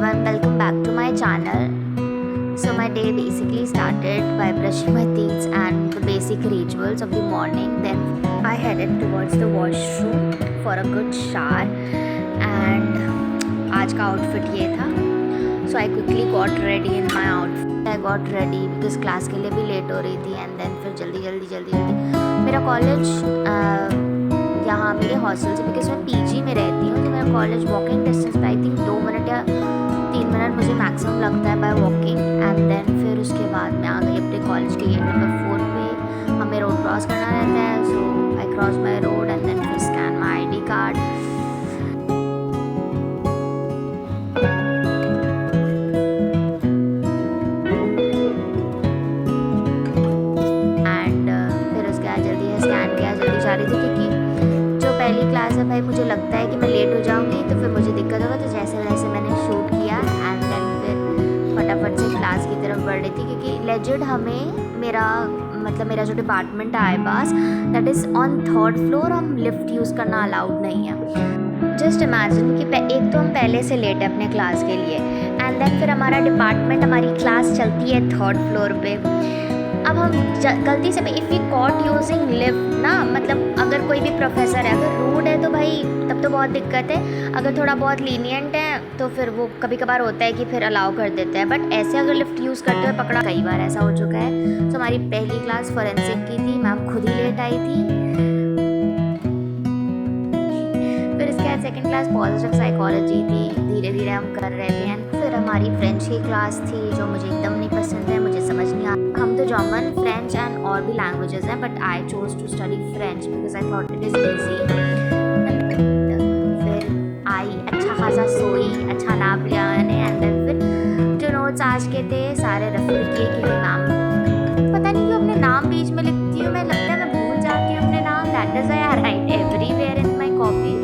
everyone, welcome back to my channel. So my day basically started by brushing my teeth and the basic rituals of the morning. Then I headed towards the washroom for a good shower and आज का outfit ये था. So I quickly got ready in my outfit. I got ready because class के लिए भी late हो रही थी and then फिर जल्दी मेरा college यहाँ मेरे हॉस्टल से, बिकॉज मैं पीजी में रहती हूँ, तो मेरा कॉलेज वॉकिंग डिस्टेंस पे आई थिंक 2 मिनट या 3 मिनट मुझे मैक्सिमम लगता है बाय वॉकिंग. एंड देन फिर उसके बाद मैं आ गई अपने कॉलेज के गेट नंबर 4 पे. हमें रोड क्रॉस करना रहता है, so I cross my road and then फिर scan my ID card. And फिर उसके बाद जल्दी है स्कैन किया, जल्दी जा रही थी क्योंकि पहली क्लास है भाई, मुझे लगता है कि मैं लेट हो जाऊंगी तो फिर मुझे दिक्कत होगा. तो जैसे वैसे मैंने शूट किया एंड देन फिर फटाफट से क्लास की तरफ बढ़ रही थी क्योंकि लेजिट हमें मेरा जो डिपार्टमेंट है आईपास, that is on 3rd floor. हम लिफ्ट यूज़ करना अलाउड नहीं है. जस्ट इमेजिन कि एक तो हम पहले से लेट है अपने क्लास के लिए एंड देन फिर हमारा डिपार्टमेंट, हमारी क्लास चलती है 3rd फ्लोर पे. अब हम गलती से if we caught using lift ना, मतलब अगर कोई भी प्रोफेसर है अगर रूड है तो भाई तब तो बहुत दिक्कत है. अगर थोड़ा बहुत लीनियंट है तो फिर वो कभी कभार होता है कि फिर अलाउ कर देते हैं, बट ऐसे अगर लिफ्ट यूज़ करते हुए पकड़ा, कई बार ऐसा हो चुका है. तो हमारी पहली क्लास फॉरेंसिक की थी, मैम खुद ही लेट आई थी. फिर इसके बाद सेकेंड क्लास पॉजिटिव साइकोलॉजी थी, धीरे धीरे हम कर रहे थे. एंड फिर हमारी फ्रेंच की क्लास थी जो मुझे एकदम नहीं पसंद है, मुझे समझ नहीं आता. हम तो जर्मन, फ्रेंच एंड और भी लैंग्वेजेस हैं, but I chose to study French because I thought it is easy. फिर आई अच्छा खासा सोई, अच्छा नाप लिया मैंने. एंड देन फिर जो नोट्स आज के थे सारे रेफर किए क्योंकि मैम पता नहीं क्यों अपने नाम बीच में लिखती हूँ, मैं लगता है मैं भूल जाती हूँ अपने नाम. That is I write everywhere in my copy.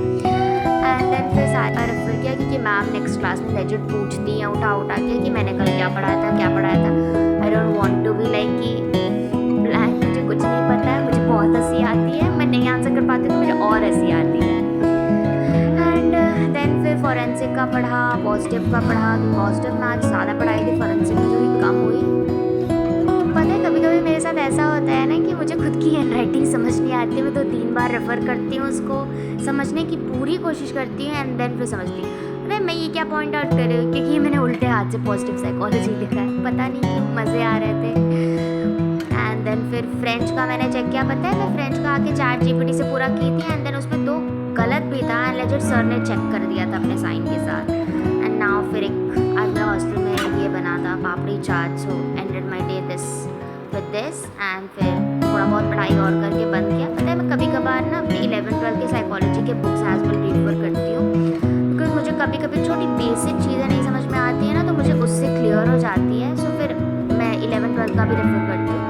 And then फिर सारा रेफर किया क्योंकि मैम नेक्स्ट क्लास में लेजिट पूछती हैं उठा के कि मैंने कल क्या पढ़ाया था. I don't want to be like कि ब्लैंक, मुझे कुछ नहीं पता है, मुझे बहुत हंसी आती है, मैं नहीं आंसर कर पाती तो मुझे और हंसी आती है. एंड देन फिर फॉरेंसिक का पढ़ा, पॉजिटिव का पढ़ा. पॉजिटिव में आज ज़्यादा पढ़ाई थी, फॉरेंसिक में थोड़ी कम हुई. पता है कभी कभी मेरे साथ ऐसा होता है ना कि मुझे खुद की हैंड राइटिंग समझ नहीं आती, मैं तो 3 बार रेफ़र करती हूँ, उसको समझने की पूरी कोशिश करती हूँ एंड देन फिर समझती हूँ. अरे मैं ये क्या पॉइंट आउट कर रही हूँ क्योंकि मैंने उल्टे हाथ से पॉजिटिव साइकोलॉजी लिखा है, पता नहीं क्यों मज़े आ रहे थे. एंड देन फिर फ्रेंच का मैंने चेक किया. पता है मैं फ्रेंच का आके ChatGPT से पूरा की थी एंड देन उसमें 2 गलत भी था एंड लेजिट सर ने चेक कर दिया था अपने साइन के साथ. एंड नाउ फिर आज मेरे हॉस्टल में ये बना था papdi chaat. So ended my day with this and फिर थोड़ा बहुत पढ़ाई और करके बंद किया. पता है मैं कभी कभार ना अपनी 11th-12th के साइकोलॉजी के बुक्स एज वेल रीड करती हूँ बिकॉज मुझे कभी कभी छोटी बेसिक चीज़ें नहीं समझ में आती है ना, तो मुझे उससे क्लियर हो जाती है. सो फिर मैं 11th-12th का भी रेफर करती हूँ.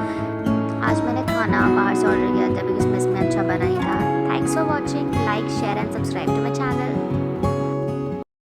आज मैंने खाना बाहर से ऑर्डर किया था बिकॉज मेस में अच्छा बना ही था. Thanks for watching. Like, share and subscribe to my channel.